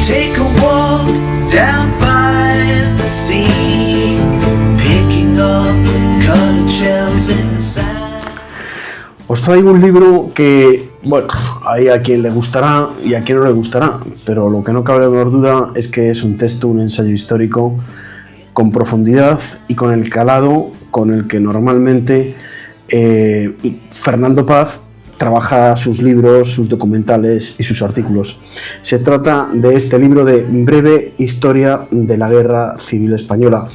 Take a walk down by the sea, picking up colored shells in the sand. Os traigo un libro que, bueno, hay a quien le gustará y a quien no le gustará, pero lo que no cabe la menor duda es que es un texto, un ensayo histórico con profundidad y con el calado con el que normalmente Fernando Paz trabaja sus libros, sus documentales y sus artículos. Se trata de este libro de Breve Historia de la Guerra Civil Española,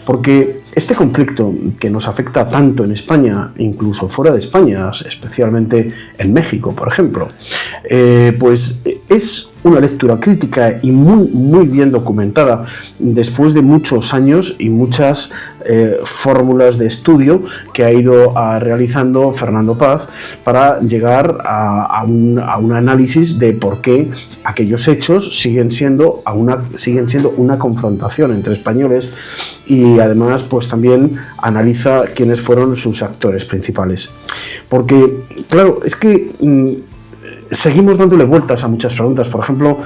porque este conflicto que nos afecta tanto en España, incluso fuera de España, especialmente en México, por ejemplo, pues es una lectura crítica y muy bien documentada después de muchos años y muchas fórmulas de estudio que ha ido realizando Fernando Paz para llegar a un análisis de por qué aquellos hechos siguen siendo una confrontación entre españoles, y además pues también analiza quiénes fueron sus actores principales. Porque, claro, es que seguimos dándole vueltas a muchas preguntas. Por ejemplo,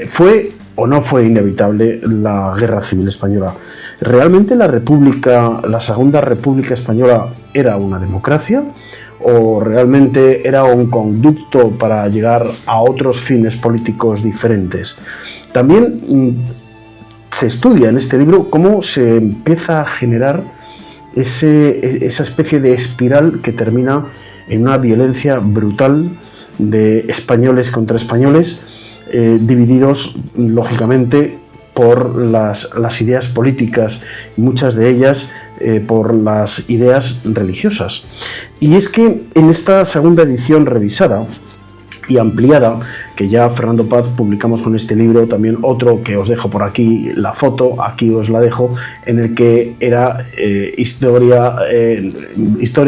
¿fue o no fue inevitable la Guerra Civil Española? ¿Realmente la Segunda República Española era una democracia? ¿O realmente era un conducto para llegar a otros fines políticos diferentes? También se estudia en este libro cómo se empieza a generar esa especie de espiral que termina en una violencia brutal de españoles contra españoles, divididos lógicamente por las ideas políticas, muchas de ellas por las ideas religiosas. Y es que en esta segunda edición revisada y ampliada, que ya Fernando Paz publicamos con este libro, también otro que os dejo por aquí, la foto, aquí os la dejo, en el que era historia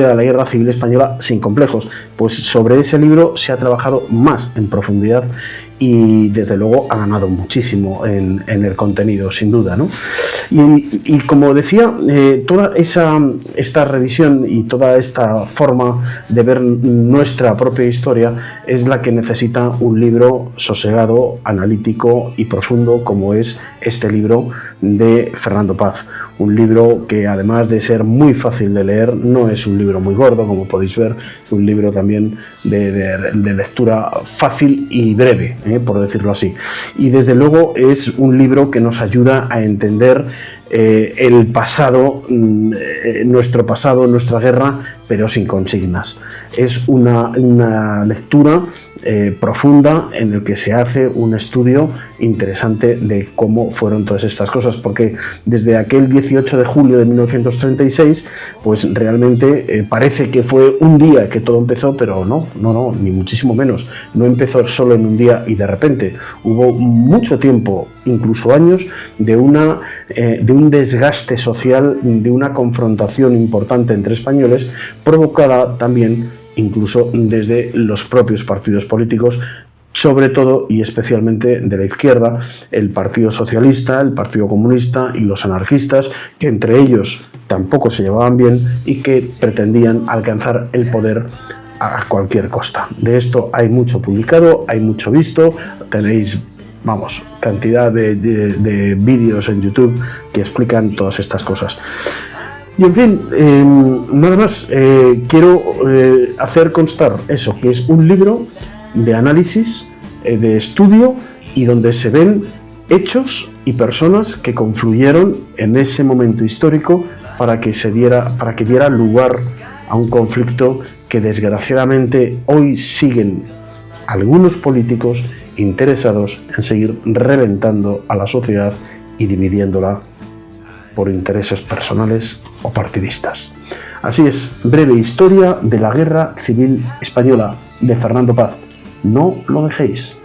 de la Guerra Civil Española sin complejos. Pues sobre ese libro se ha trabajado más en profundidad y desde luego ha ganado muchísimo en el contenido, sin duda, ¿no? Y como decía, toda esta revisión y toda esta forma de ver nuestra propia historia es la que necesita un libro sosegado, analítico y profundo, como es este libro de Fernando Paz. Un libro que, además de ser muy fácil de leer, no es un libro muy gordo, como podéis ver, es un libro también de lectura fácil y breve, por decirlo así. Y desde luego es un libro que nos ayuda a entender el pasado, nuestro pasado, nuestra guerra, pero sin consignas. Es una lectura profunda en el que se hace un estudio interesante de cómo fueron todas estas cosas, porque desde aquel 18 de julio de 1936 pues realmente parece que fue un día que todo empezó, pero no, ni muchísimo menos. No empezó solo en un día y de repente. Hubo mucho tiempo, incluso años, de un desgaste social, de una confrontación importante entre españoles, provocada también incluso desde los propios partidos políticos, sobre todo y especialmente de la izquierda, el Partido Socialista, el Partido Comunista y los anarquistas, que entre ellos tampoco se llevaban bien y que pretendían alcanzar el poder a cualquier costa. De esto hay mucho publicado, hay mucho visto, tenéis, cantidad de vídeos en YouTube que explican todas estas cosas. Y en fin, nada más, quiero hacer constar eso, que es un libro de análisis, de estudio, y donde se ven hechos y personas que confluyeron en ese momento histórico para que diera lugar a un conflicto que desgraciadamente hoy siguen algunos políticos interesados en seguir reventando a la sociedad y dividiéndola por intereses personales o partidistas. Así es, Breve Historia de la Guerra Civil Española, de Fernando Paz. No lo dejéis.